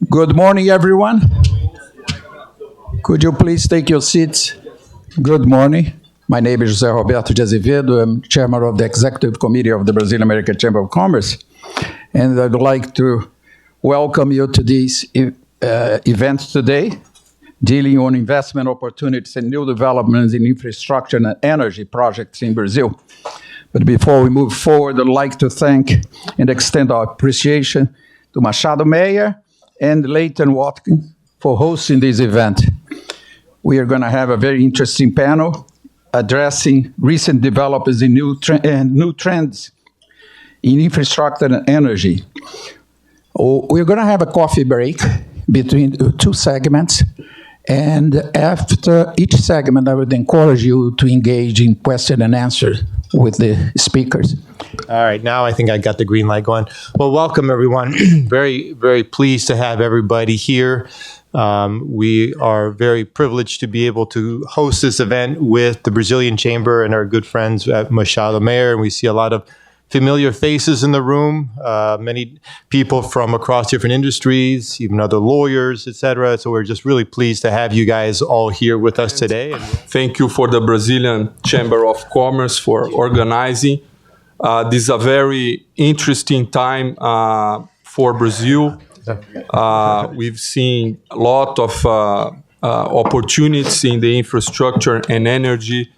Good morning, everyone. Could you please take your seats? Good morning. My name is José Roberto de Azevedo. I'm chairman of the Executive Committee of the Brazilian-American Chamber of Commerce. And I'd like to welcome you to this event today, dealing on investment opportunities and new developments in infrastructure and energy projects in Brazil. But before we move forward, I'd like to thank and extend our appreciation to Machado, Meyer, and Latham, Watkins for hosting this event. We are going to have a very interesting panel addressing recent developments in new trends in infrastructure and energy. We're going to have a coffee break between two segments. And after each segment, I would encourage you to engage in question and answer with the speakers. All right, now I think I got the green light going. Well, welcome everyone. Very, very pleased to have everybody here. We are very privileged to be able to host this event with the Brazilian Chamber and our good friends at Machado, Meyer. And we see a lot of familiar faces in the room, many people from across different industries, even other lawyers, etc. So we're just really pleased to have you guys all here with us today. Thank you for the Brazilian Chamber of Commerce for organizing. This is a very interesting time for Brazil. We've seen a lot of opportunities in the infrastructure and energy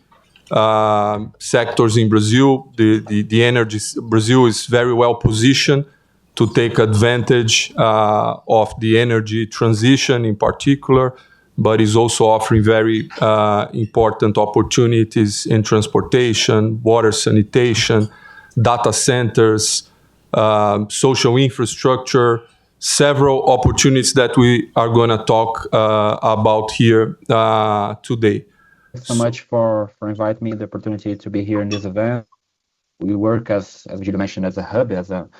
sectors in Brazil. The energy, Brazil is very well positioned to take advantage of the energy transition in particular, but is also offering very important opportunities in transportation, water sanitation, data centers, social infrastructure, several opportunities that we are going to talk about here today. Thanks so much for inviting me, the opportunity to be here in this event. We work, as Gildo mentioned, as a hub, as a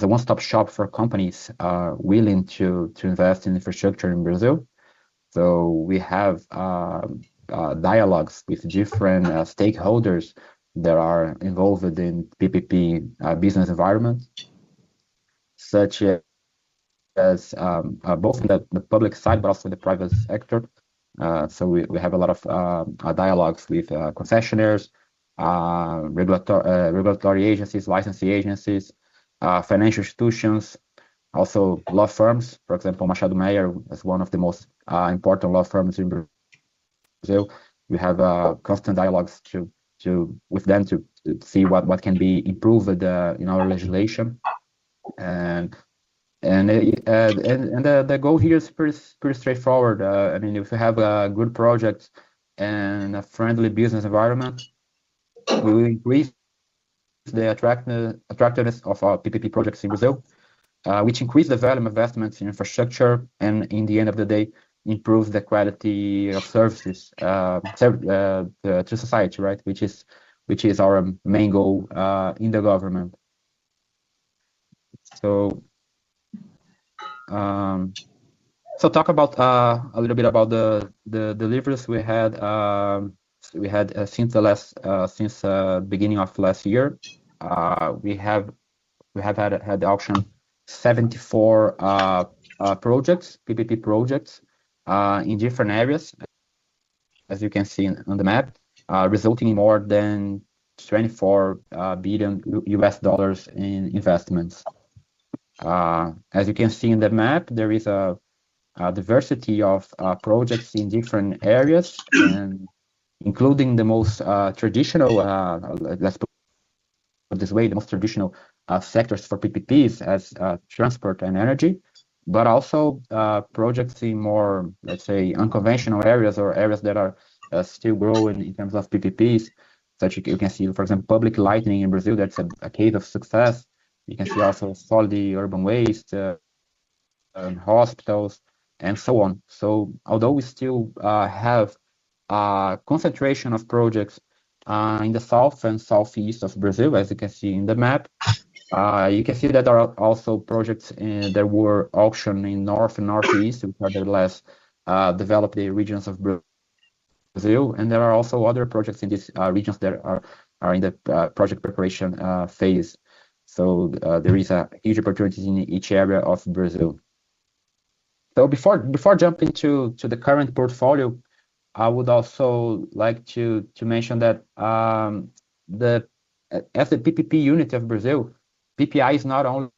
one-stop shop for companies willing to invest in infrastructure in Brazil. So we have dialogues with different stakeholders that are involved in PPP business environment, such as both in the public side, but also in the private sector. So we have a lot of dialogues with concessionaires, regulatory agencies, licensing agencies, financial institutions, also law firms. For example, Machado Meyer is one of the most important law firms in Brazil. We have constant dialogues with them to see what can be improved in our legislation, and the goal here is pretty straightforward. I mean, if we have a good project and a friendly business environment, we will increase the attractiveness of our PPP projects in Brazil, which increase the value of investments in infrastructure, and in the end of the day, improve the quality of services to society, right? Which is our main goal in the government. So talk about a little bit about the deliveries we had. Since the beginning of last year. We have had the auction 74 projects, PPP projects, in different areas, as you can see on the map, resulting in more than $24 billion in investments. As you can see in the map, there is a diversity of projects in different areas, and including the most traditional, let's put it this way, the most traditional sectors for PPPs as transport and energy, but also projects in more, let's say, unconventional areas, or areas that are still growing in terms of PPPs. Such you can see, for example, public lighting in Brazil. That's a case of success. You can see also solid urban waste, hospitals, and so on. So although we still have a concentration of projects in the south and southeast of Brazil, as you can see in the map, you can see that there are also projects that were auctioned in north and northeast, which are the less developed regions of Brazil, and there are also other projects in these regions that are in the project preparation phase. So there is a huge opportunity in each area of Brazil. So before jumping to the current portfolio, I would also like to mention that as the PPP unit of Brazil, PPI is not only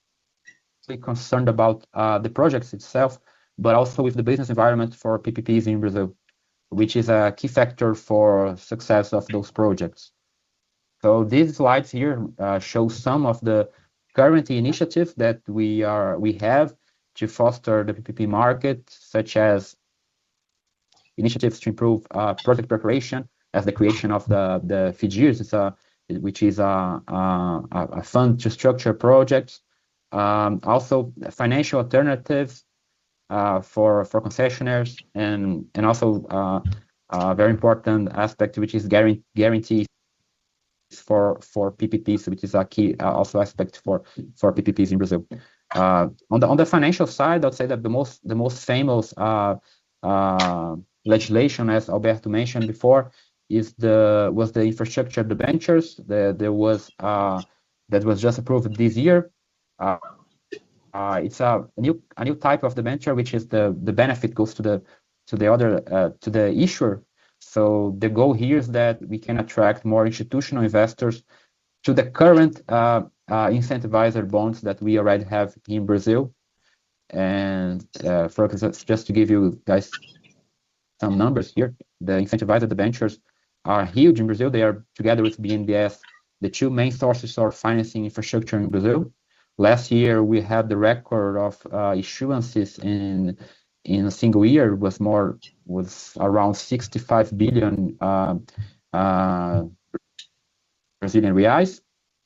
concerned about the projects itself, but also with the business environment for PPPs in Brazil, which is a key factor for success of those projects. So these slides here show some of the current initiatives that we have to foster the PPP market, such as initiatives to improve project preparation, as the creation of the FIDIRs, which is a fund to structure projects. Also, financial alternatives for concessionaires, and also a very important aspect, which is guarantees for PPPs, which is a key also aspect for PPPs in Brazil. On the financial side, I'd say that the most famous legislation, as Alberto mentioned before, was the infrastructure debentures that was just approved this year. It's a new type of debenture, which is the benefit goes to the issuer. So the goal here is that we can attract more institutional investors to the current incentivizer bonds that we already have in Brazil. And for just to give you guys some numbers here, the incentivizer debentures are huge in Brazil. They are, together with BNDES, the two main sources of financing infrastructure in Brazil. Last year, we had the record of issuances in a single year was around 65 billion Brazilian reais.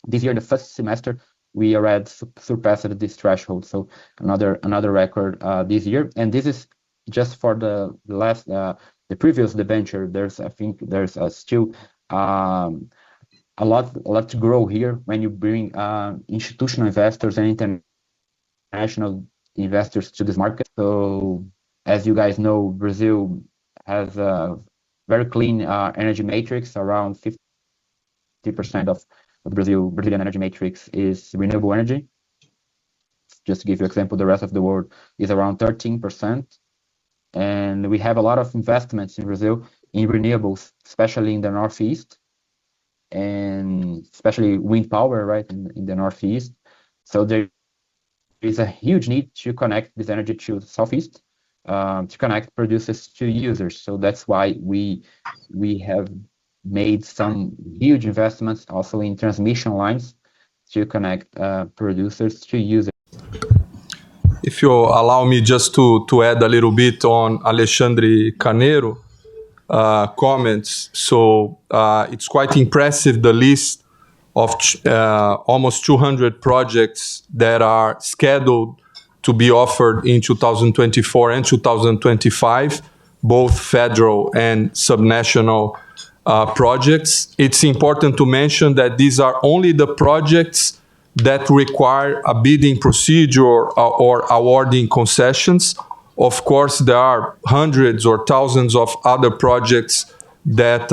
This year, in the first semester, we already surpassed this threshold. So another record this year, and this is just for the previous debenture. I think there's still a lot to grow here when you bring institutional investors and international investors to this market. So as you guys know, Brazil has a very clean energy matrix. Around 50% of the Brazilian energy matrix is renewable energy. Just to give you an example, the rest of the world is around 13%. And we have a lot of investments in Brazil in renewables, especially in the Northeast, and especially wind power, right, in the Northeast. So there is a huge need to connect this energy to the Southeast, to connect producers to users. So that's why we have made some huge investments also in transmission lines to connect producers to users. If you allow me just to add a little bit on Alexandre Carneiro comments. So it's quite impressive, the list of almost 200 projects that are scheduled to be offered in 2024 and 2025, both federal and subnational projects. It's important to mention that these are only the projects that require a bidding procedure or awarding concessions. Of course, there are hundreds or thousands of other projects that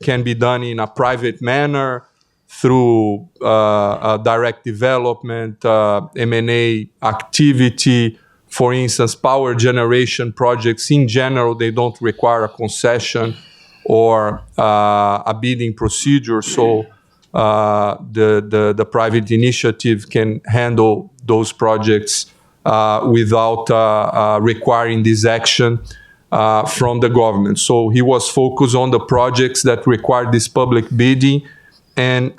can be done in a private manner through direct development, M&A activity. For instance, power generation projects in general, they don't require a concession or a bidding procedure. So the private initiative can handle those projects without requiring this action from the government. So he was focused on the projects that require this public bidding and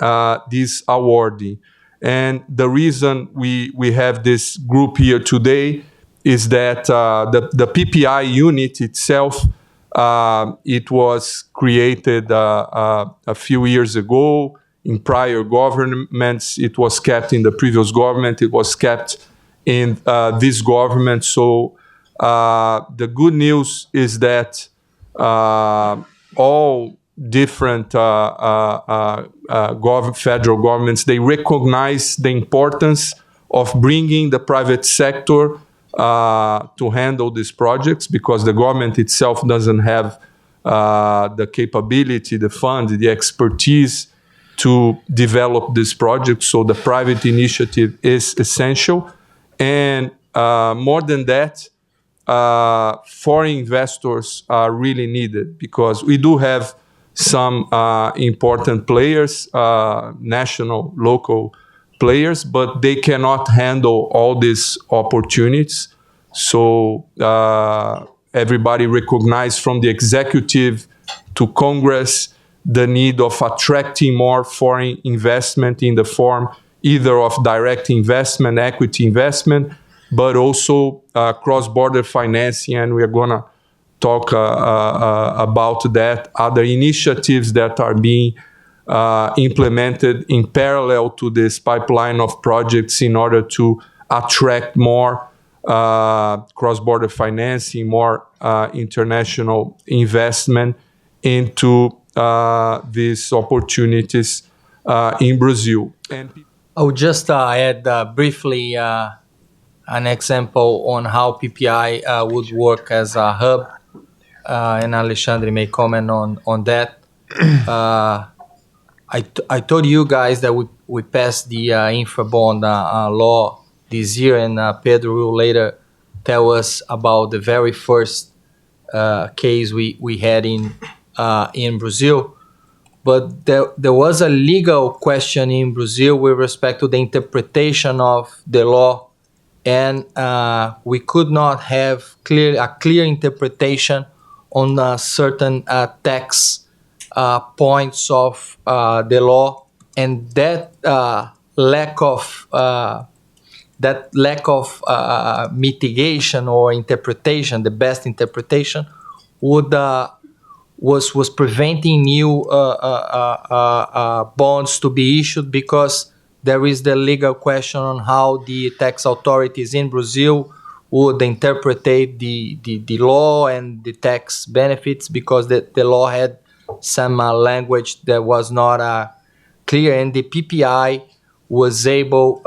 this awarding. And the reason we have this group here today is that the PPI unit itself, it was created a few years ago. In prior governments, it was kept in the previous government. It was kept in this government. So the good news is that all different federal governments, they recognize the importance of bringing the private sector to handle these projects, because the government itself doesn't have the capability, the fund, the expertise to develop this project. So the private initiative is essential. And more than that, foreign investors are really needed because we do have some important players, national, local players, but they cannot handle all these opportunities. So everybody recognized from the executive to Congress the need of attracting more foreign investment in the form either of direct investment, equity investment, but also cross-border financing, and we're going to talk about that, other initiatives that are being implemented in parallel to this pipeline of projects in order to attract more cross-border financing, more international investment into these opportunities in Brazil. I would just add briefly an example on how PPI would work as a hub, and Alexandre may comment on that. I told you guys that we passed the Infra bond law this year, and Pedro will later tell us about the very first case we had in Brazil. But there was a legal question in Brazil with respect to the interpretation of the law, and we could not have a clear interpretation on certain tax points of the law, and that lack of mitigation or interpretation, the best interpretation, was preventing new bonds to be issued, because there is the legal question on how the tax authorities in Brazil would interpret the law and the tax benefits, because the law had some language that was not clear, and the PPI was able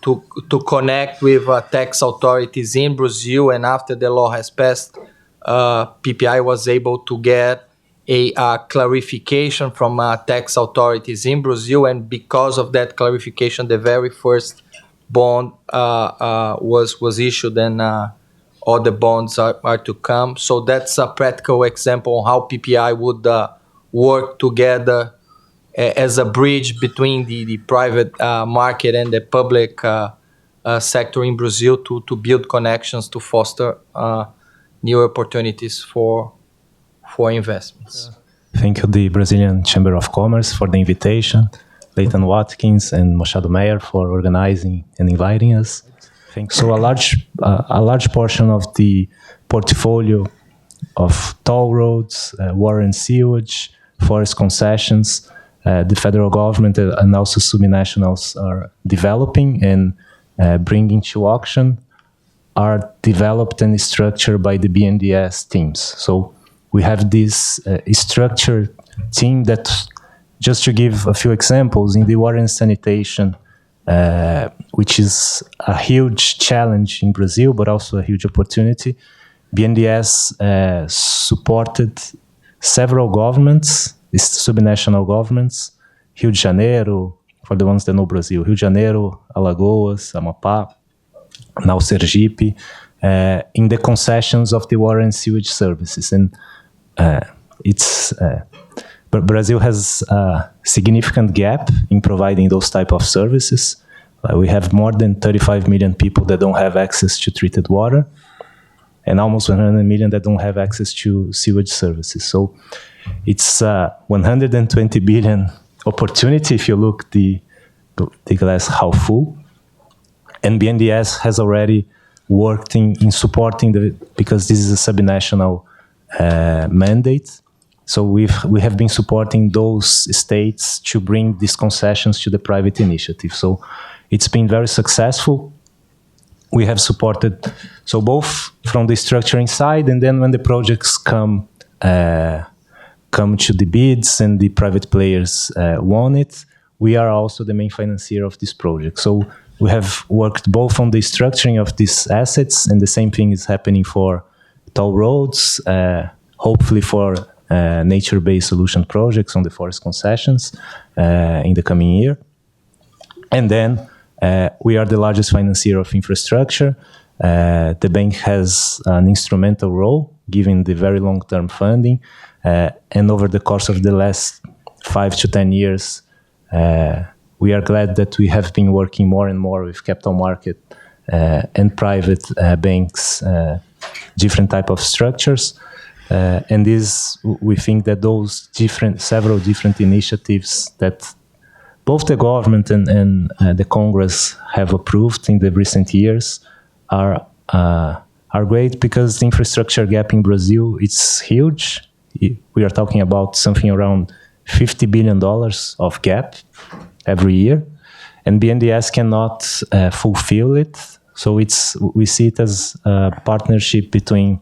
to connect with tax authorities in Brazil, and after the law has passed, PPI was able to get a clarification from tax authorities in Brazil, and because of that clarification, the very first bond was issued, and other bonds are to come. So that's a practical example of how PPI would work together as a bridge between the private market and the public sector in Brazil to build connections to foster new opportunities for investments. Thank you, the Brazilian Chamber of Commerce, for the invitation, Latham, Watkins, and Machado, Meyer for organizing and inviting us. So a large portion of the portfolio of toll roads, water and sewage, forest concessions, the federal government and also subnationals are developing and bringing to auction are developed and structured by the BNDES teams. So we have this structured team that, just to give a few examples, in the water and sanitation, which is a huge challenge in Brazil, but also a huge opportunity, BNDES supported several governments, subnational governments, Rio de Janeiro, for the ones that know Brazil, Rio de Janeiro, Alagoas, Amapá, now Sergipe, in the concessions of the water and sewage services. And but Brazil has a significant gap in providing those type of services. We have more than 35 million people that don't have access to treated water, and almost 100 million that don't have access to sewage services. So it's 120 billion opportunity if you look the glass half full. And BNDES has already worked in supporting because this is a subnational mandate. So we have been supporting those states to bring these concessions to the private initiative. So it's been very successful. We have supported, so both from the structuring side, and then when the projects come to the bids and the private players won it, we are also the main financier of this project. So we have worked both on the structuring of these assets, and the same thing is happening for toll roads, hopefully for nature-based solution projects on the forest concessions in the coming year. And then we are the largest financier of infrastructure. The bank has an instrumental role, given the very long-term funding, and over the course of the last 5 to 10 years, we are glad that we have been working more and more with capital market and private banks, different type of structures. And we think that those several different initiatives that both the government and the Congress have approved in the recent years are great, because the infrastructure gap in Brazil is huge. We are talking about something around $50 billion of gap every year, and BNDES cannot fulfill it. So we see it as a partnership between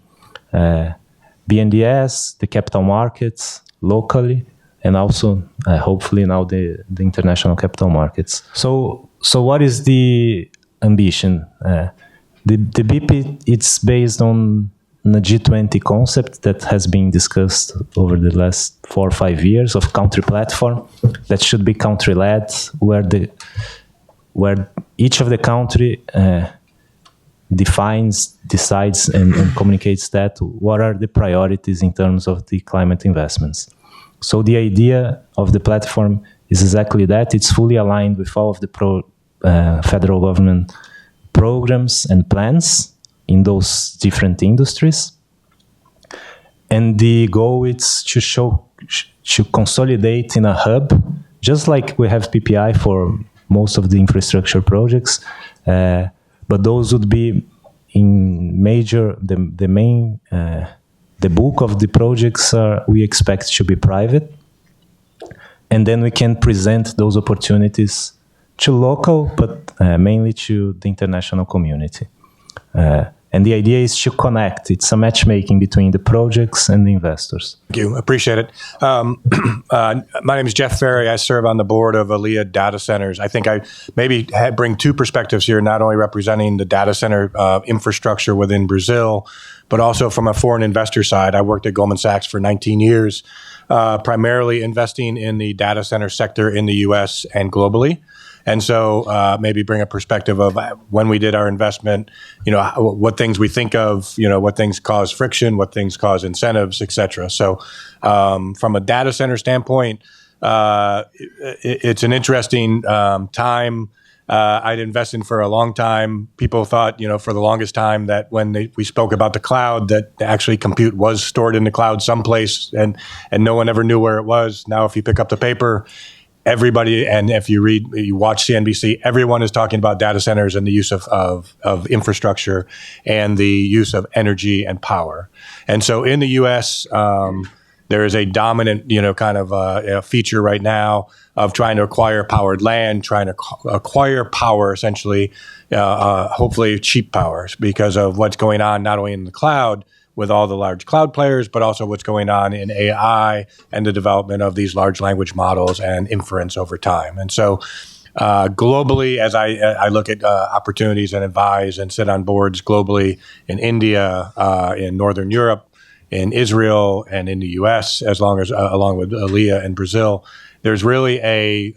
BNDES, the capital markets locally, and also hopefully now the international capital markets. So what is the ambition? The BIP, it's based on the G20 concept that has been discussed over the last 4 or 5 years of country platform that should be country-led, where each of the country decides and communicates that what are the priorities in terms of the climate investments. So the idea of the platform is exactly that. It's fully aligned with all of the federal government programs and plans in those different industries. And the goal is to consolidate in a hub, just like we have PPI for most of the infrastructure projects, but those would be in the bulk of the projects we expect to be private. And then we can present those opportunities to local, but mainly to the international community. And the idea is to connect. It's a matchmaking between the projects and the investors. Thank you. Appreciate it. My name is Jeff Ferry. I serve on the board of ALEA Data Centers. I think I maybe bring two perspectives here, not only representing the data center infrastructure within Brazil, but also from a foreign investor side. I worked at Goldman Sachs for 19 years, primarily investing in the data center sector in the U.S. and globally. And so maybe bring a perspective of when we did our investment, what things we think of, what things cause friction, what things cause incentives, et cetera. So from a data center standpoint, it's an interesting time. I'd invested for a long time. People thought, for the longest time that when we spoke about the cloud, that actually compute was stored in the cloud someplace and no one ever knew where it was. Now, if you pick up the paper, everybody, and if you watch CNBC, everyone is talking about data centers and the use of infrastructure and the use of energy and power. And so in the U.S., there is a dominant, feature right now of trying to acquire powered land, trying to acquire power, essentially, hopefully cheap power, because of what's going on not only in the cloud with all the large cloud players, but also what's going on in AI and the development of these large language models and inference over time. And so globally, as I look at opportunities and advise and sit on boards globally in India, in Northern Europe, in Israel, and in the U.S., along with ALEA and Brazil, there's really a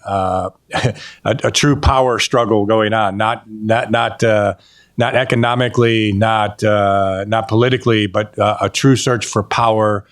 true power struggle going on, not economically, not politically, but a true search for power,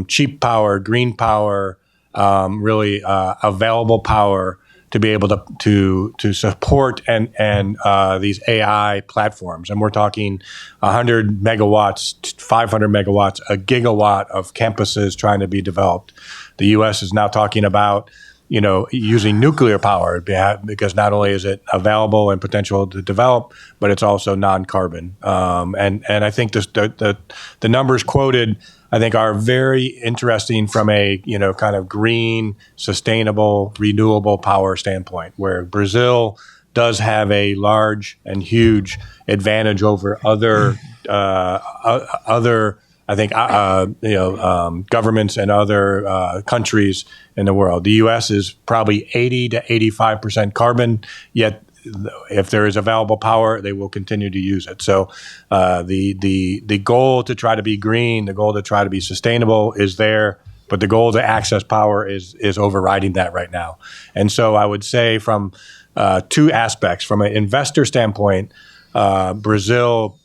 cheap power, green power, really available power to be able to support and these AI platforms. And we're talking 100 megawatts, 500 megawatts, a gigawatt of campuses trying to be developed. The U.S. is now talking about using nuclear power, because not only is it available and potential to develop, but it's also non-carbon. And I think the numbers quoted, I think, are very interesting from a kind of green, sustainable, renewable power standpoint, where Brazil does have a large and huge advantage over other I think governments and other countries in the world. The U.S. is probably 80 to 85% carbon, yet if there is available power, they will continue to use it. So the goal to try to be green, the goal to try to be sustainable is there, but the goal to access power is overriding that right now. And so I would say from two aspects. From an investor standpoint, Brazil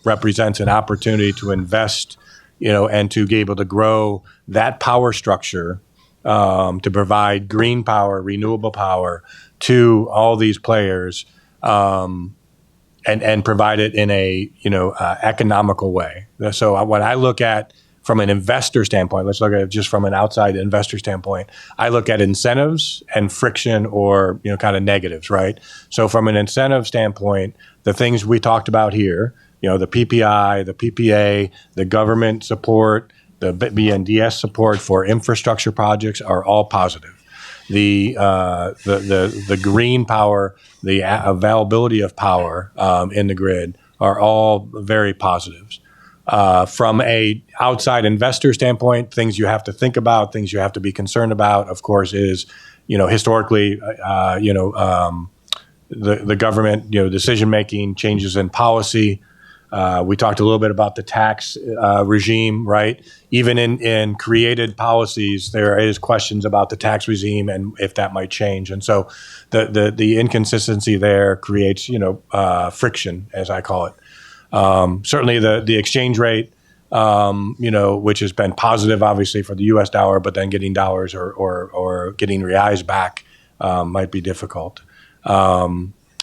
represents an opportunity to invest, and to be able to grow that power structure, to provide green power, renewable power to all these players, and provide it in a economical way. So when I look at from an investor standpoint, let's look at it just from an outside investor standpoint. I look at incentives and friction, or kind of negatives, right? So from an incentive standpoint, the things we talked about here, the PPI, the PPA, the government support, the BNDES support for infrastructure projects are all positive. The green power, the availability of power in the grid are all very positives. From a outside investor standpoint, things you have to think about, things you have to be concerned about, of course, is historically, the government, decision making, changes in policy. We talked a little bit about the tax regime, right? Even in created policies, there is questions about the tax regime and if that might change. And so the inconsistency there creates, friction, as I call it. Certainly the exchange rate, which has been positive, obviously, for the U.S. dollar, but then getting dollars or getting reais back might be difficult. A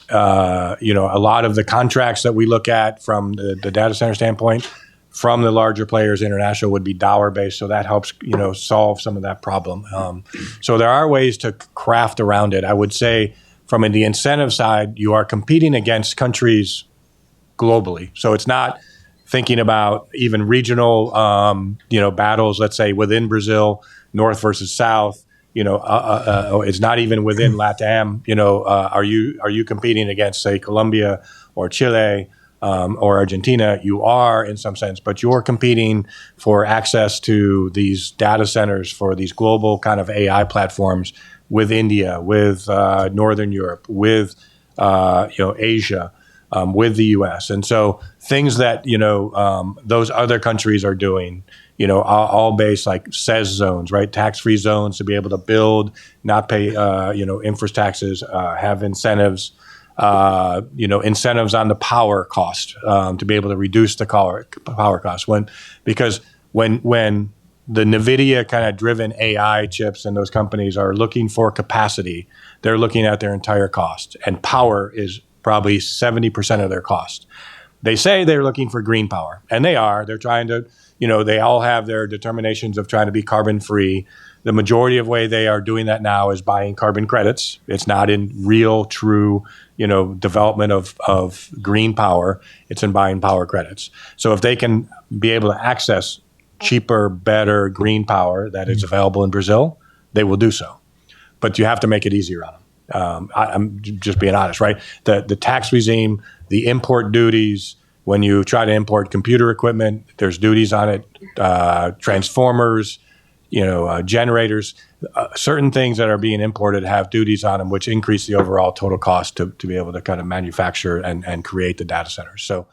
lot of the contracts that we look at from the data center standpoint, from the larger players, international, would be dollar-based, so that helps, solve some of that problem. So there are ways to craft around it. I would say from the incentive side, you are competing against countries globally. So it's not thinking about even regional, battles, let's say within Brazil, North versus South. It's not even within Latham. Are you competing against, say, Colombia or Chile or Argentina? You are in some sense, but you're competing for access to these data centers for these global kind of AI platforms with India, with Northern Europe, with Asia, with the U.S. And so things that those other countries are doing, all based like CES zones, right? Tax-free zones to be able to build, not pay, infra taxes, have incentives, incentives on the power cost to be able to reduce the power cost. Because when the NVIDIA kind of driven AI chips and those companies are looking for capacity, they're looking at their entire cost, and power is probably 70% of their cost. They say they're looking for green power, and they are. They're trying to, they all have their determinations of trying to be carbon free. The majority of way they are doing that now is buying carbon credits. It's not in real, true, development of green power. It's in buying power credits. So if they can be able to access cheaper, better green power that is available in Brazil, they will do so. But you have to make it easier on them. I'm just being honest, right? The tax regime, the import duties, when you try to import computer equipment, there's duties on it, transformers, generators, certain things that are being imported have duties on them, which increase the overall total cost to be able to kind of manufacture and create the data centers. So.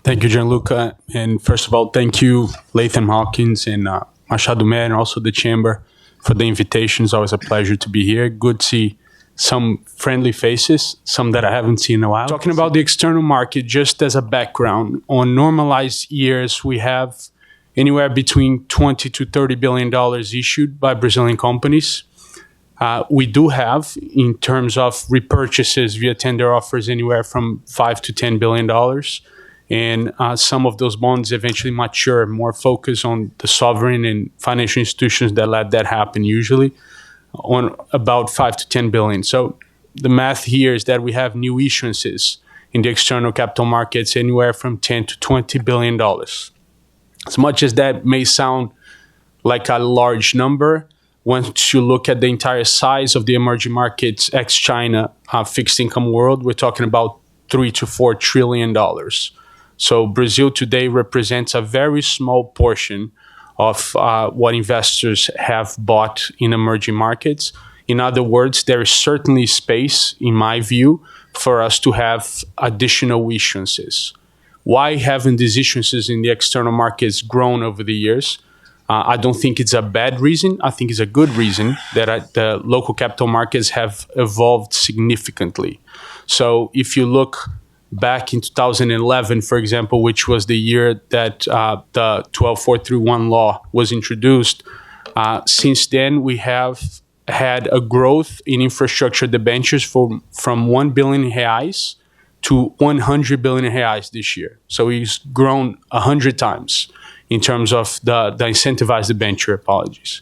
Thank you, Gianluca. And first of all, thank you, Latham, Watkins, and Machado, Meyer, and also the Chamber for the invitation. It's always a pleasure to be here. Good to see some friendly faces, some that I haven't seen in a while. Talking about the external market, just as a background, on normalized years, we have anywhere between $20 to $30 billion issued by Brazilian companies. We do have, in terms of repurchases via tender offers, anywhere from $5 to $10 billion. And some of those bonds eventually mature, more focused on the sovereign and financial institutions that let that happen, usually on about 5 to 10 billion. So the math here is that we have new issuances in the external capital markets anywhere from 10 to 20 billion dollars. As much as that may sound like a large number, once you look at the entire size of the emerging markets ex-China fixed income world, we're talking about $3 to $4 trillion. So Brazil today represents a very small portion of what investors have bought in emerging markets. In other words, there is certainly space, in my view, for us to have additional issuances. Why haven't these issuances in the external markets grown over the years? I don't think it's a bad reason. I think it's a good reason that the local capital markets have evolved significantly. So if you look back in 2011, for example, which was the year that the 12431 law was introduced, since then we have had a growth in infrastructure debentures from 1 billion reais to 100 billion reais this year. So it's grown 100 times in terms of the incentivized debenture, apologies.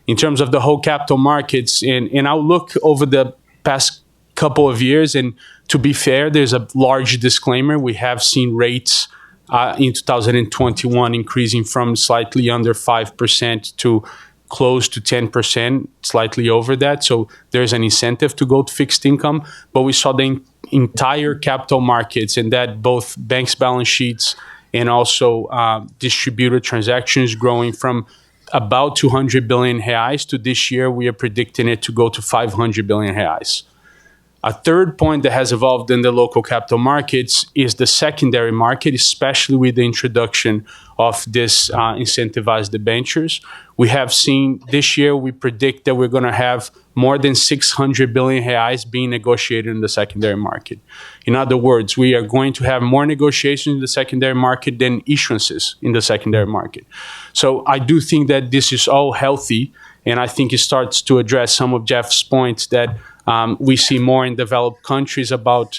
In terms of the whole capital markets, and I'll look over the past couple of years, and to be fair, there's a large disclaimer. We have seen rates in 2021 increasing from slightly under 5% to close to 10%, slightly over that. So there's an incentive to go to fixed income. But we saw the entire capital markets, and that both banks' balance sheets and also distributed transactions growing from about 200 billion reais to this year, we are predicting it to go to 500 billion reais. A third point that has evolved in the local capital markets is the secondary market, especially with the introduction of this incentivized debentures. We have seen this year, we predict that we're going to have more than 600 billion reais being negotiated in the secondary market. In other words, we are going to have more negotiations in the secondary market than issuances in the secondary market. So I do think that this is all healthy, and I think it starts to address some of Jeff's points that we see more in developed countries about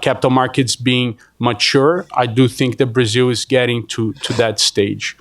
capital markets being mature. I do think that Brazil is getting to that stage.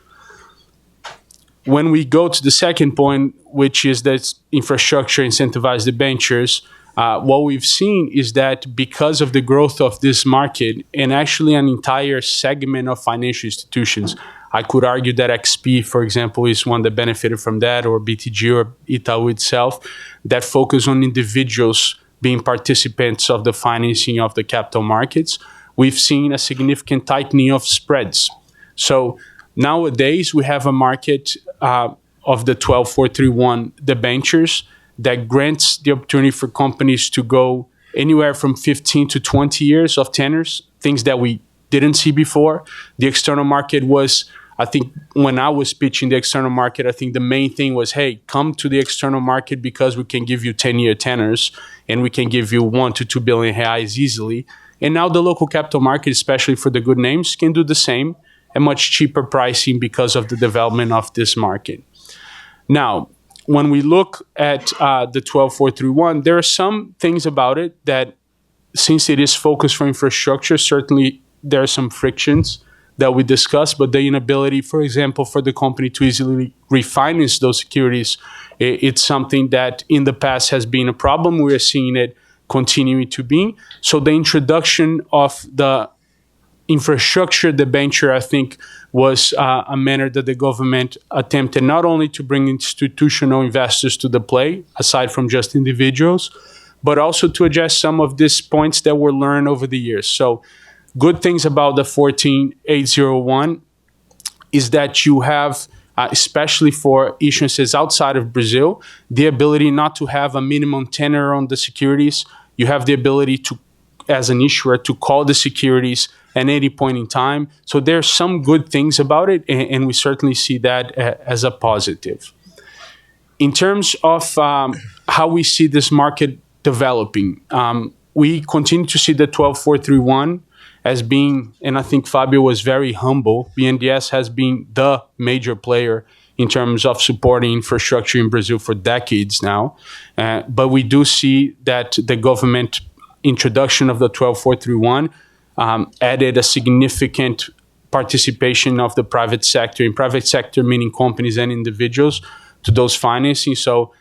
When we go to the second point, which is that infrastructure incentivized debentures, what we've seen is that because of the growth of this market and actually an entire segment of financial institutions, I could argue that XP, for example, is one that benefited from that, or BTG or Itaú itself, that focus on individuals being participants of the financing of the capital markets. We've seen a significant tightening of spreads. So nowadays, we have a market of the 12431 debentures that grants the opportunity for companies to go anywhere from 15 to 20 years of tenors, things that we didn't see before. The external market was, I think, when I was pitching the external market, I think the main thing was, hey, come to the external market because we can give you 10-year tenors and we can give you 1 to 2 billion reais easily. And now the local capital market, especially for the good names, can do the same at much cheaper pricing because of the development of this market. Now, when we look at the 12431, there are some things about it that, since it is focused for infrastructure, certainly there are some frictions that we discussed, but the inability, for example, for the company to easily refinance those securities, it's something that in the past has been a problem. We are seeing it continuing to be. So the introduction of the infrastructure debenture, I think, was a manner that the government attempted not only to bring institutional investors to the play, aside from just individuals, but also to address some of these points that were learned over the years. So good things about the 14801 is that you have, especially for issuances outside of Brazil, the ability not to have a minimum tenor on the securities. You have the ability to, as an issuer, to call the securities at any point in time. So there are some good things about it, and we certainly see that as a positive. In terms of how we see this market developing, we continue to see the 12431 as being, and I think Fabio was very humble, BNDES has been the major player in terms of supporting infrastructure in Brazil for decades now. But we do see that the government introduction of the 12431 added a significant participation of the private sector, in private sector meaning companies and individuals, to those financing. So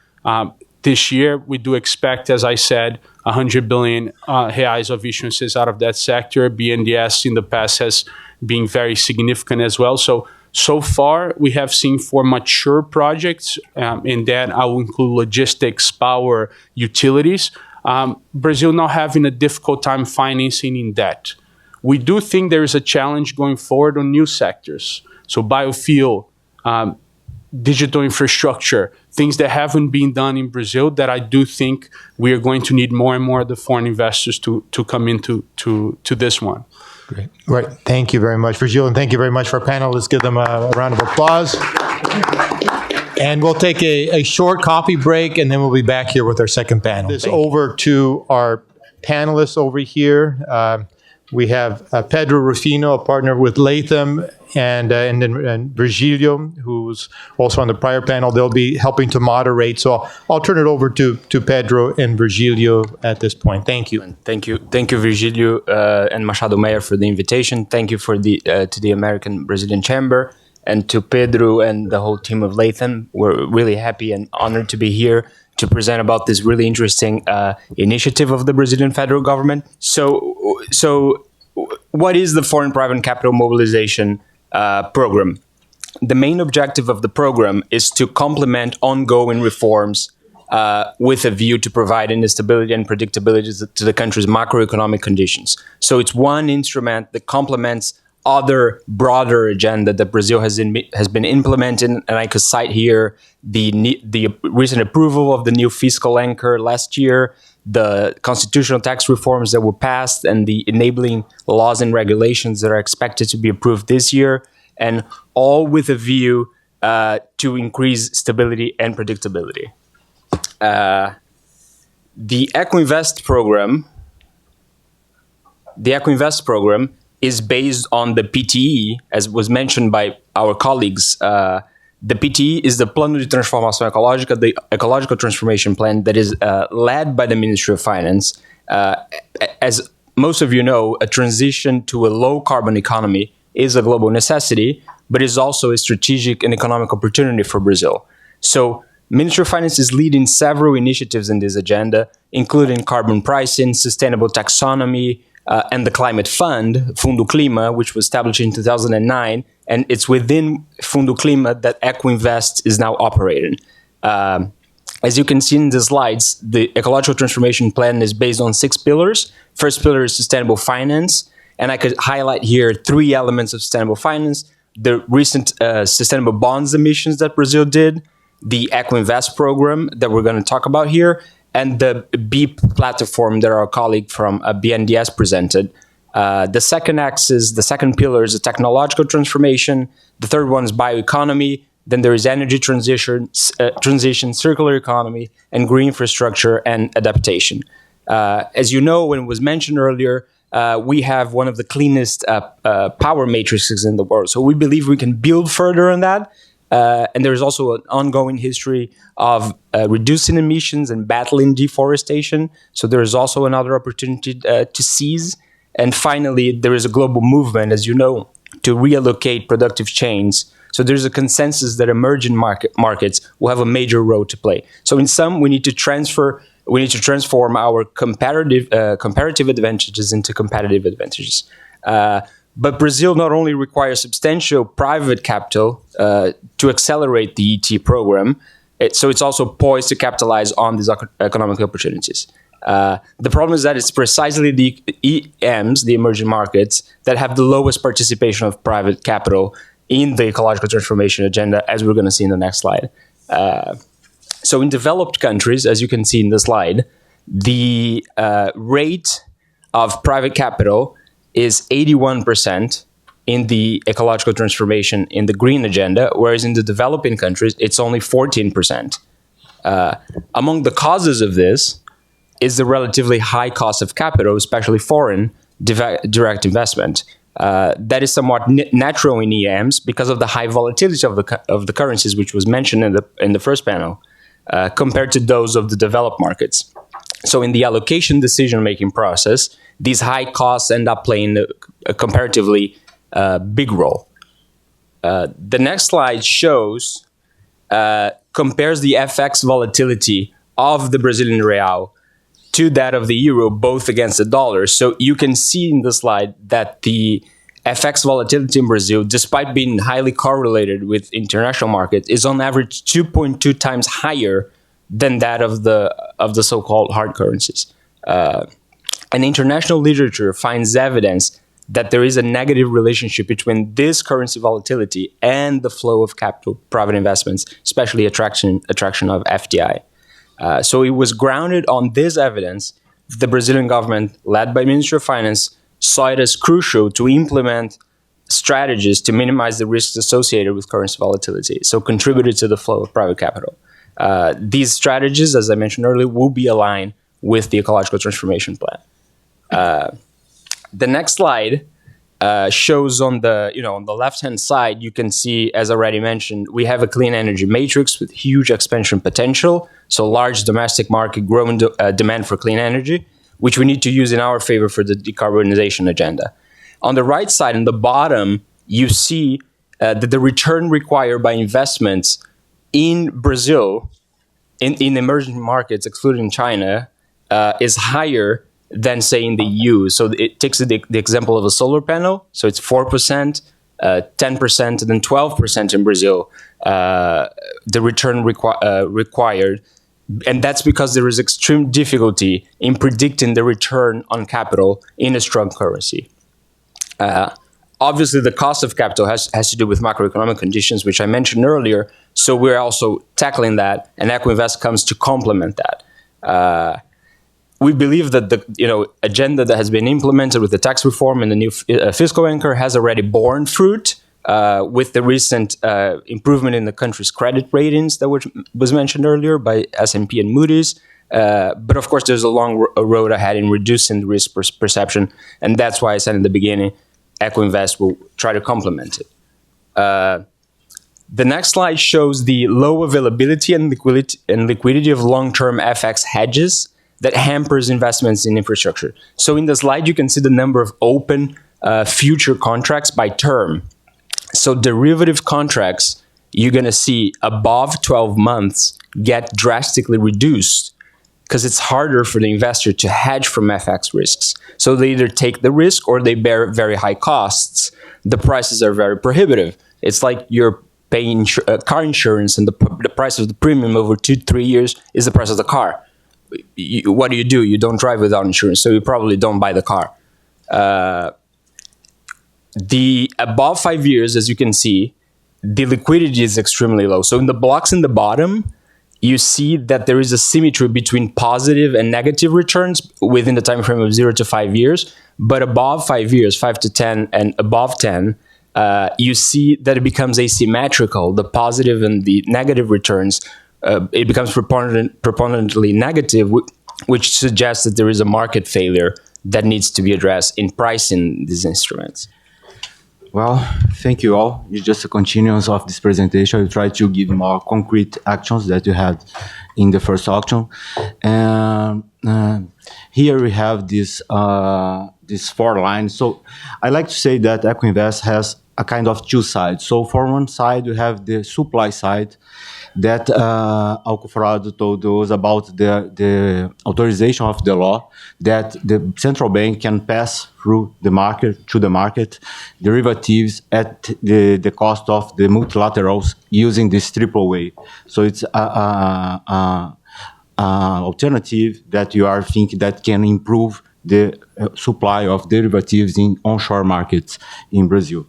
this year, we do expect, as I said, 100 billion reais of issuances out of that sector. BNDES in the past has been very significant as well. So far, we have seen for mature projects, and that I will include logistics, power, utilities, Brazil now having a difficult time financing in debt. We do think there is a challenge going forward on new sectors. So biofuel, digital infrastructure, things that haven't been done in Brazil that I do think we are going to need more and more of the foreign investors to come into this one. Right. Thank you very much, Virgil, and thank you very much for our panel. Let's give them a round of applause. And we'll take a short coffee break, and then we'll be back here with our second panel. This over to our panelists over here. We have Pedro Rufino, a partner with Latham, and then Virgilio, who's also on the prior panel. They'll be helping to moderate. So I'll turn it over to Pedro and Virgilio at this point. Thank you. Thank you, Virgilio and Machado Meyer for the invitation. Thank you for to the American Brazilian Chamber and to Pedro and the whole team of Latham. We're really happy and honored to be here to present about this really interesting initiative of the Brazilian federal government. So what is the Foreign Private Capital Mobilization Program? The main objective of the program is to complement ongoing reforms with a view to provide stability and predictability to the country's macroeconomic conditions. So it's one instrument that complements other broader agenda that Brazil has been implementing, and I could cite here the recent approval of the new fiscal anchor last year, the constitutional tax reforms that were passed, and the enabling laws and regulations that are expected to be approved this year, and all with a view to increase stability and predictability. The Eco Invest program is based on the PTE, as was mentioned by our colleagues. The PTE is the Plano de Transformação Ecológica, the ecological transformation plan that is led by the Ministry of Finance. As most of you know, a transition to a low-carbon economy is a global necessity, but is also a strategic and economic opportunity for Brazil. So Ministry of Finance is leading several initiatives in this agenda, including carbon pricing, sustainable taxonomy, and the Climate Fund, Fundo Clima, which was established in 2009, and it's within Fundo Clima that Eco Invest is now operating. As you can see in the slides, the ecological transformation plan is based on 6 pillars. First pillar is sustainable finance, and I could highlight here 3 elements of sustainable finance: the recent sustainable bonds emissions that Brazil did, the Eco Invest program that we're going to talk about here, and the BEEP platform that our colleague from BNDES presented. The second axis, the second pillar is the technological transformation. The third one is bioeconomy. Then there is energy transition, circular economy, and green infrastructure and adaptation. As you know, when it was mentioned earlier, we have one of the cleanest power matrices in the world. So we believe we can build further on that. And there is also an ongoing history of reducing emissions and battling deforestation. So there is also another opportunity to seize. And finally, there is a global movement, as you know, to reallocate productive chains. So there's a consensus that emerging markets will have a major role to play. So in sum, we need to transform our comparative advantages into competitive advantages. But Brazil not only requires substantial private capital to accelerate the ET program, so it's also poised to capitalize on these economic opportunities. The problem is that it's precisely the EMs, the emerging markets, that have the lowest participation of private capital in the ecological transformation agenda, as we're going to see in the next slide. So in developed countries, as you can see in the slide, the rate of private capital is 81% in the ecological transformation in the green agenda, whereas in the developing countries, it's only 14%. Among the causes of this is the relatively high cost of capital, especially foreign direct investment. That is somewhat natural in EMs because of the high volatility of the currencies, which was mentioned in the first panel, compared to those of the developed markets. So in the allocation decision-making process, these high costs end up playing a comparatively big role. The next slide compares the FX volatility of the Brazilian real to that of the euro, both against the dollar. So you can see in the slide that the FX volatility in Brazil, despite being highly correlated with international markets, is on average 2.2 times higher than that of the so-called hard currencies. And international literature finds evidence that there is a negative relationship between this currency volatility and the flow of capital, private investments, especially attraction of FDI. So it was grounded on this evidence. The Brazilian government, led by Ministry of Finance, saw it as crucial to implement strategies to minimize the risks associated with currency volatility, so contributed to the flow of private capital. These strategies, as I mentioned earlier, will be aligned with the ecological transformation plan. The next slide shows on the left-hand side, you can see, as already mentioned, we have a clean energy matrix with huge expansion potential, so large domestic market growing demand for clean energy, which we need to use in our favor for the decarbonization agenda. On the right side, in the bottom, you see that the return required by investments in Brazil, in emerging markets, excluding China, is higher than, say, in the EU. So it takes the example of a solar panel. So it's 4%, 10%, and then 12% in Brazil, the return required. And that's because there is extreme difficulty in predicting the return on capital in a strong currency. Obviously, the cost of capital has to do with macroeconomic conditions, which I mentioned earlier. So we're also tackling that, and Eco Invest comes to complement that. We believe that the agenda that has been implemented with the tax reform and the new fiscal anchor has already borne fruit with the recent improvement in the country's credit ratings that was mentioned earlier by S&P and Moody's. But of course, there's a long road ahead in reducing the risk perception, and that's why I said in the beginning, Eco Invest will try to complement it. The next slide shows the low availability and liquidity of long-term FX hedges that hampers investments in infrastructure. So in the slide, you can see the number of open future contracts by term. So derivative contracts, you're going to see above 12 months get drastically reduced because it's harder for the investor to hedge from FX risks. So they either take the risk or they bear very high costs. The prices are very prohibitive. It's like you're paying car insurance, and the price of the premium over 2-3 years is the price of the car. What do? You don't drive without insurance, so you probably don't buy the car. The above 5 years, as you can see, the liquidity is extremely low. So in the blocks in the bottom, you see that there is a symmetry between positive and negative returns within the time frame of 0 to 5 years. But above 5 years, 5 to 10 and above 10, you see that it becomes asymmetrical. The positive and the negative returns, it becomes preponderantly negative, which suggests that there is a market failure that needs to be addressed in pricing these instruments. Well, thank you all. It's just a continuance of this presentation. I try to give more concrete actions that you had in the first auction. And here we have this 4 lines. So I like to say that Eco Invest has a kind of 2 sides. So for one side, we have the supply side that Alcoforado told us about the authorization of the law that the central bank can pass through the market, to the market, derivatives at the cost of the multilaterals using this triple way. So it's alternative that you are thinking that can improve the supply of derivatives in onshore markets in Brazil.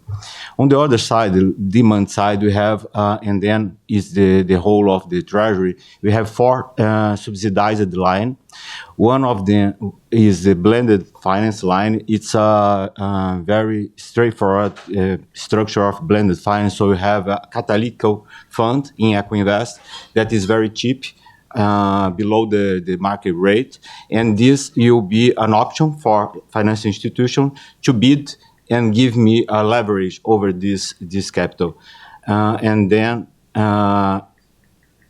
On the other side, the demand side, we have, and then is the whole of the treasury, we have 4 subsidized line. One of them is the blended finance line. It's a very straightforward structure of blended finance. So we have a catalytic fund in Eco Invest that is very cheap, below the market rate, and this will be an option for financial institution to bid and give me a leverage over this capital, and then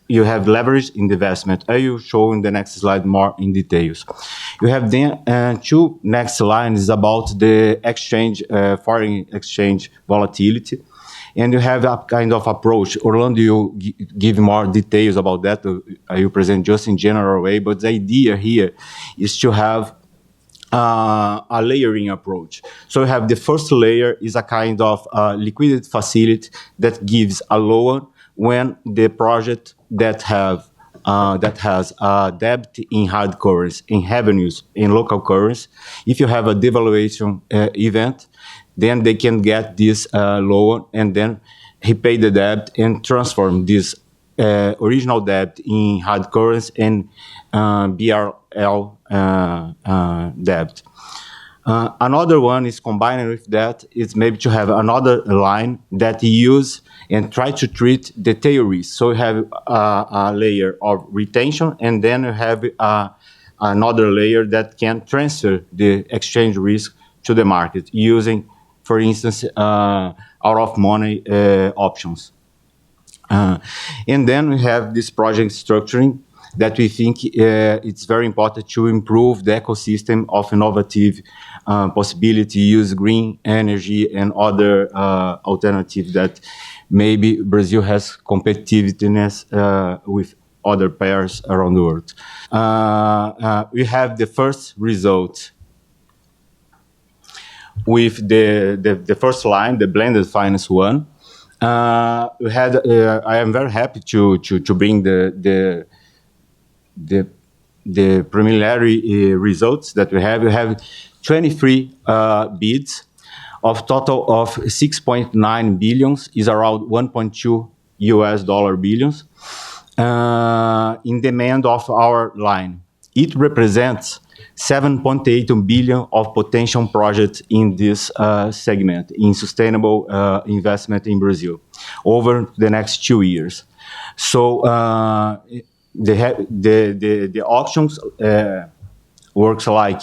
you have leverage in the investment. I will show in the next slide more in details. You have then 2 next lines about the exchange, foreign exchange volatility. And you have a kind of approach. Orlando, you give more details about that. I will present just in general way, but the idea here is to have a layering approach. So you have the first layer is a kind of liquidity facility that gives a loan when the project that has debt in hard currency, in revenues, in local currency. If you have a devaluation event, then they can get this loan and then repay the debt and transform this original debt in hard currency and BRL debt. Another one is combining with that is maybe to have another line that you use and try to treat the tail risk. So you have a layer of retention, and then you have another layer that can transfer the exchange risk to the market using, for instance, out-of-money options. And then we have this project structuring that we think it's very important to improve the ecosystem of innovative possibility, use green energy and other alternatives that maybe Brazil has competitiveness with other pairs around the world. We have the first result with the first line, the blended finance one. We had. I am very happy to bring the preliminary results that we have. We have 23 bids of total of 6.9 billions, is around 1.2 US dollar billions in demand of our line. It represents 7.8 billion of potential projects in this segment in sustainable investment in Brazil over the next 2 years. So the auctions works like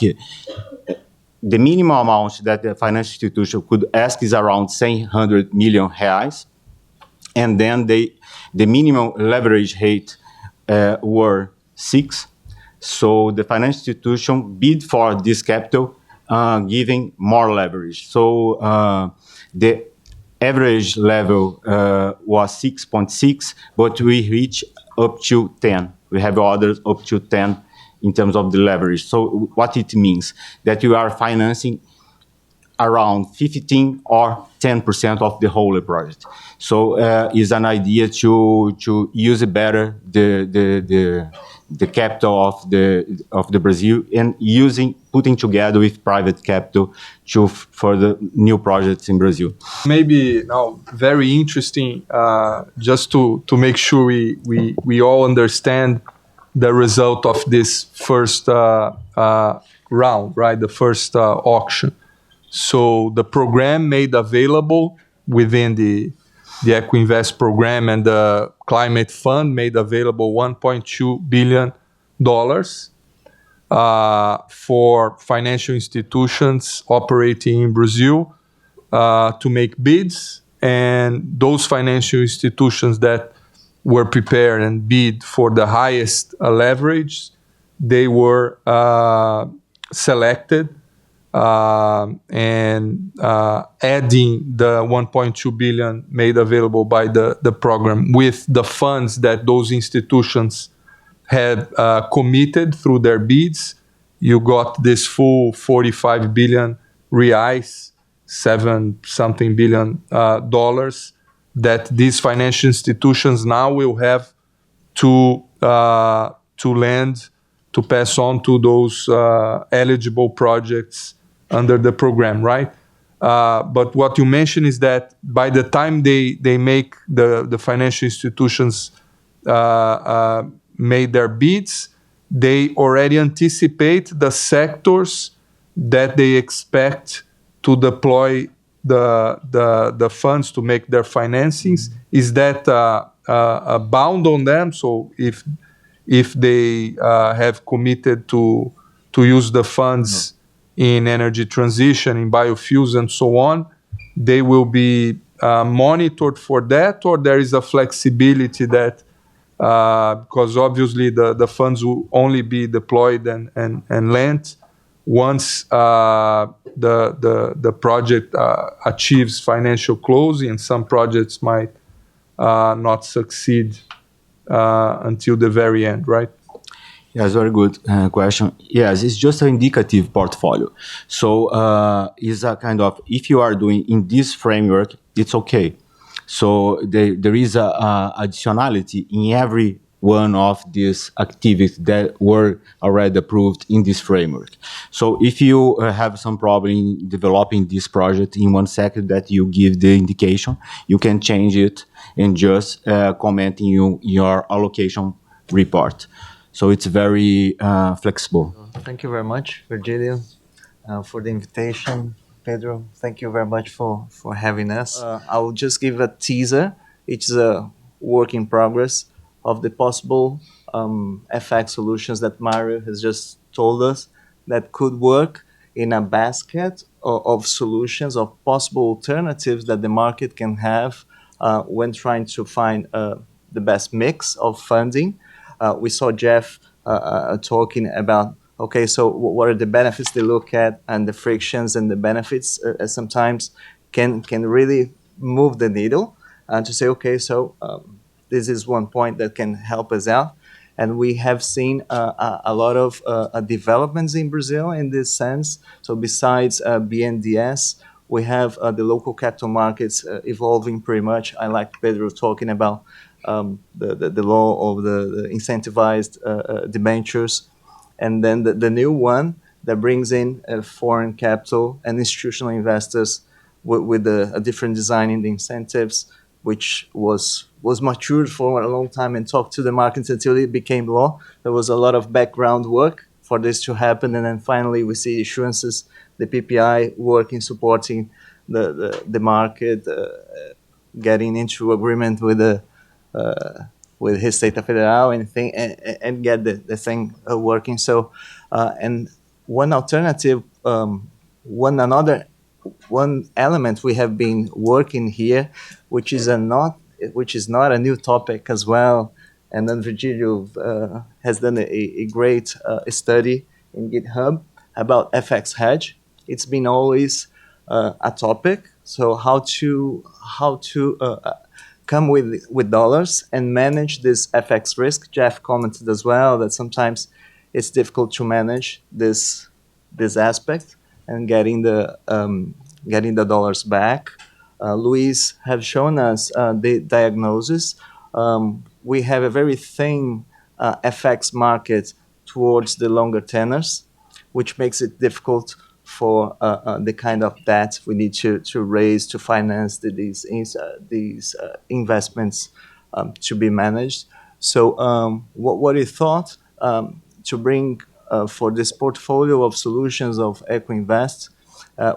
the minimum amount that the financial institution could ask is around 600 million reais, and then the minimum leverage rate were 6. So the financial institution bid for this capital, giving more leverage. So the average level was 6.6, but we reach up to 10. We have others up to 10 in terms of the leverage. So what it means that you are financing around 15 or 10% of the whole project. So is an idea to use better the capital of the Brazil and putting together with private capital for the new projects in Brazil. Maybe now very interesting, just to make sure we all understand the result of this first round, right? The first auction. So the program made available within the Eco Invest program and the climate fund made available $1.2 billion for financial institutions operating in Brazil to make bids. And those financial institutions that were prepared and bid for the highest leverage, they were selected and adding the 1.2 billion made available by the program with the funds that those institutions had committed through their bids, you got this full 45 billion reais, 7-something billion dollars that these financial institutions now will have to lend, to pass on to those eligible projects under the program, right? But what you mentioned is that by the time they make the financial institutions made their bids, they already anticipate the sectors that they expect to deploy the funds to make their financings. Is that a bound on them? So if they have committed to use the funds in energy transition, in biofuels and so on, they will be monitored for that, or there is a flexibility that because obviously the funds will only be deployed and lent once the project achieves financial closing, and some projects might not succeed until the very end, right? Yes, very good question. Yes, it's just an indicative portfolio. So it's a kind of, if you are doing in this framework, it's okay. So there is a additionality in every one of these activities that were already approved in this framework. So if you have some problem in developing this project in 1 second that you give the indication, you can change it and just comment in your allocation report. So it's very flexible. Thank you very much, Virgilio. for the invitation. Pedro, thank you very much for having us. I will just give a teaser. It's a work in progress of the possible FX solutions that Mario has just told us that could work in a basket of solutions, of possible alternatives that the market can have when trying to find the best mix of funding. We saw Jeff talking about, okay, so what are the benefits they look at, and the frictions and the benefits sometimes can really move the needle to say, okay, so this is one point that can help us out. And we have seen a lot of developments in Brazil in this sense. So besides BNDES, we have the local capital markets evolving pretty much. I like Pedro talking about the law of the incentivized debentures. And then the new one that brings in foreign capital and institutional investors with a different design in the incentives, which was matured for a long time and talked to the markets until it became law. There was a lot of background work for this to happen. And then finally we see issuances, the PPI working, supporting the market, getting into agreement with Receita Federal and get the thing working. So, and one alternative, one element we have been working here, which is not a new topic as well. And then Virgilio has done a great study in GitHub about FX hedge. It's been always a topic. So how to come with dollars and manage this FX risk. Jeff commented as well that sometimes it's difficult to manage this aspect and getting the dollars back. Luis have shown us the diagnosis. We have a very thin FX market towards the longer tenors, which makes it difficult for the kind of debt we need to raise to finance these investments to be managed. So what we thought to bring for this portfolio of solutions of Eco Invest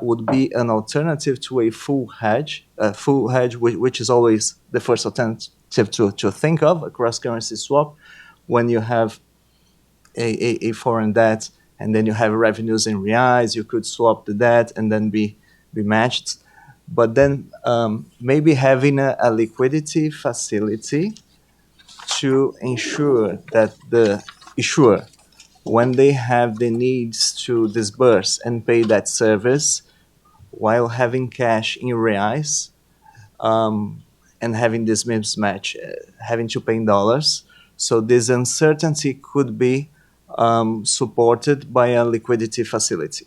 would be an alternative to a full hedge, which is always the first alternative to think of, a cross-currency swap, when you have a foreign debt and then you have revenues in reais, you could swap the debt and then be matched. But then maybe having a liquidity facility to ensure that the issuer, when they have the needs to disburse and pay that service while having cash in reais and having this mismatch, having to pay in dollars. So this uncertainty could be supported by a liquidity facility.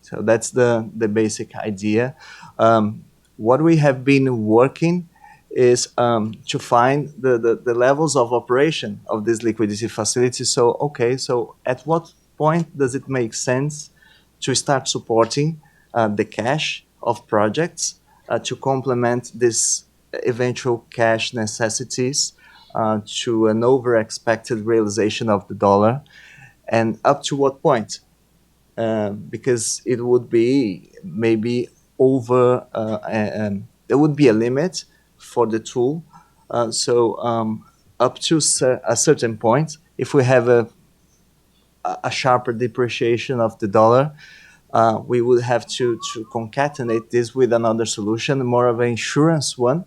So that's the basic idea. What we have been working is to find the levels of operation of this liquidity facility. So, okay, so at what point does it make sense to start supporting the cash of projects to complement this eventual cash necessities to an over-expected realization of the dollar, and up to what point? Because it would be maybe over, there would be a limit for the tool. So up to a certain point, if we have a sharper depreciation of the dollar, we would have to concatenate this with another solution, more of an insurance one.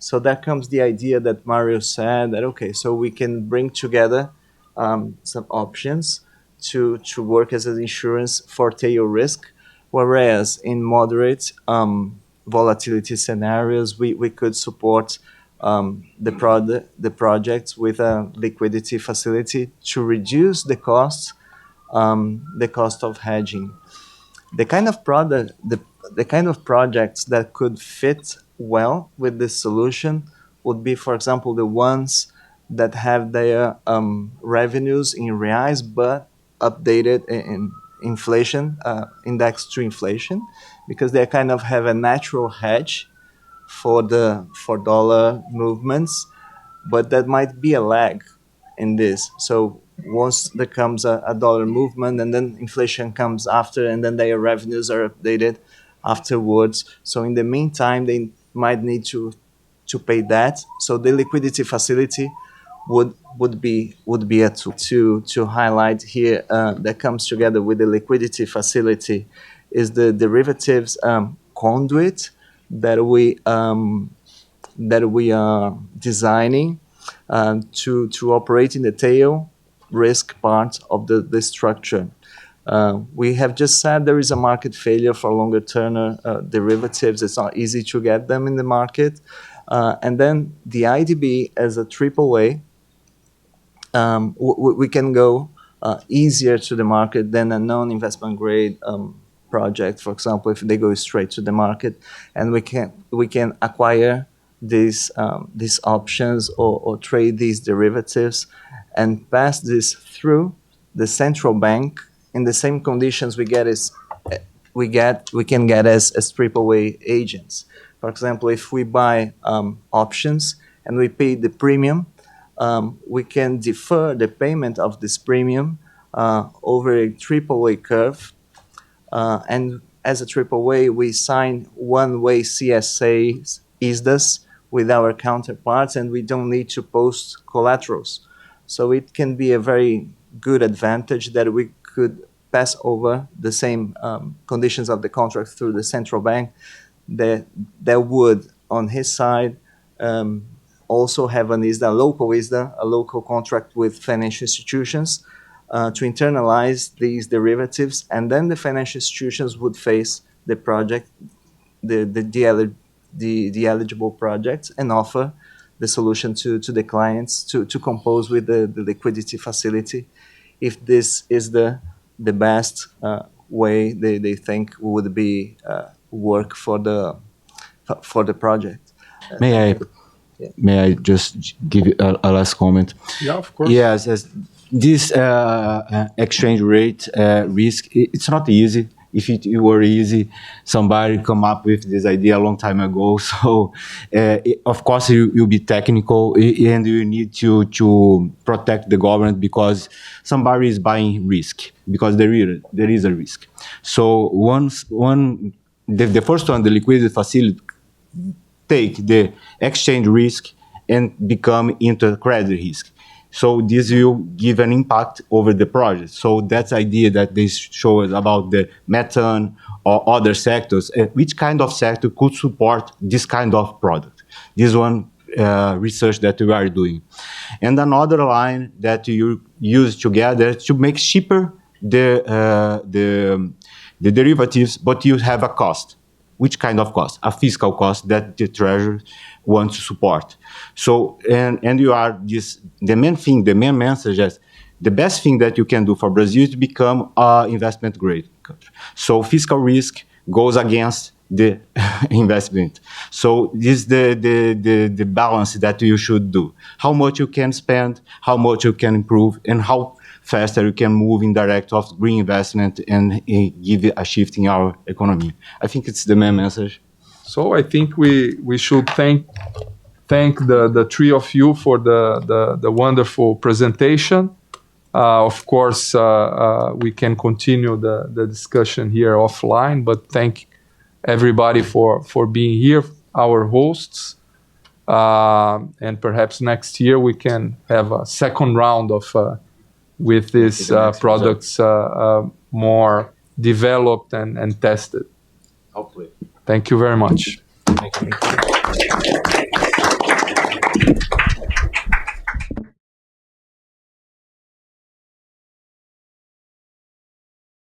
So that comes the idea that Mario said that, okay, so we can bring together some options to work as an insurance for tail risk, whereas in moderate volatility scenarios, we could support the projects with a liquidity facility to reduce the cost of hedging. The kind of projects that could fit well with this solution would be, for example, the ones that have their revenues in reais but updated in inflation, indexed to inflation, because they kind of have a natural hedge for dollar movements, but that might be a lag in this. So once there comes a dollar movement, and then inflation comes after, and then their revenues are updated afterwards. So in the meantime, they might need to pay that. So the liquidity facility would be a tool to highlight here that comes together with the liquidity facility is the derivatives conduit that we are designing to operate in the tail risk part of the structure. We have just said there is a market failure for longer term derivatives. It's not easy to get them in the market. And then the IDB as a AAA, we can go easier to the market than a non-investment grade project, for example, if they go straight to the market, and we can acquire these options or trade these derivatives and pass this through the central bank in the same conditions we can get as AAA agents. For example, if we buy options and we pay the premium, we can defer the payment of this premium over a AAA curve. And as a AAA, we sign one-way CSAs, ISDAs, with our counterparts, and we don't need to post collaterals. So it can be a very good advantage that we could pass over the same conditions of the contract through the central bank that would, on his side, also have an ISDA, a local contract with financial institutions to internalize these derivatives, and then the financial institutions would face the project, the eligible projects, and offer the solution to the clients to compose with the liquidity facility, if this is the best way they think would be work for the project. May I just give you a last comment? Yeah, of course. Yes, as this exchange rate risk, it's not easy. If it were easy, somebody come up with this idea a long time ago. So, of course, you'll be technical, and you need to protect the government because somebody is buying risk, because there is a risk. So the first one, the liquidity facility, take the exchange risk and become into credit risk. So this will give an impact over the project. So that's the idea that they show us about the methane or other sectors. Which kind of sector could support this kind of product? This one research that we are doing. And another line that you use together to make cheaper the derivatives, but you have a cost. Which kind of cost? A fiscal cost that the Treasury wants to support. So, and you are the main message is the best thing that you can do for Brazil is to become an investment grade country. So fiscal risk goes against the investment. So this is the balance that you should do. How much you can spend, how much you can improve, and how faster you can move in direct of green investment and give a shift in our economy. I think it's the main message. So I think we should thank the three of you for the wonderful presentation. Of course, we can continue the discussion here offline, but thank everybody for being here, our hosts. And perhaps next year we can have a second round of with these products more developed and tested. Hopefully. Thank you very much. Thank you.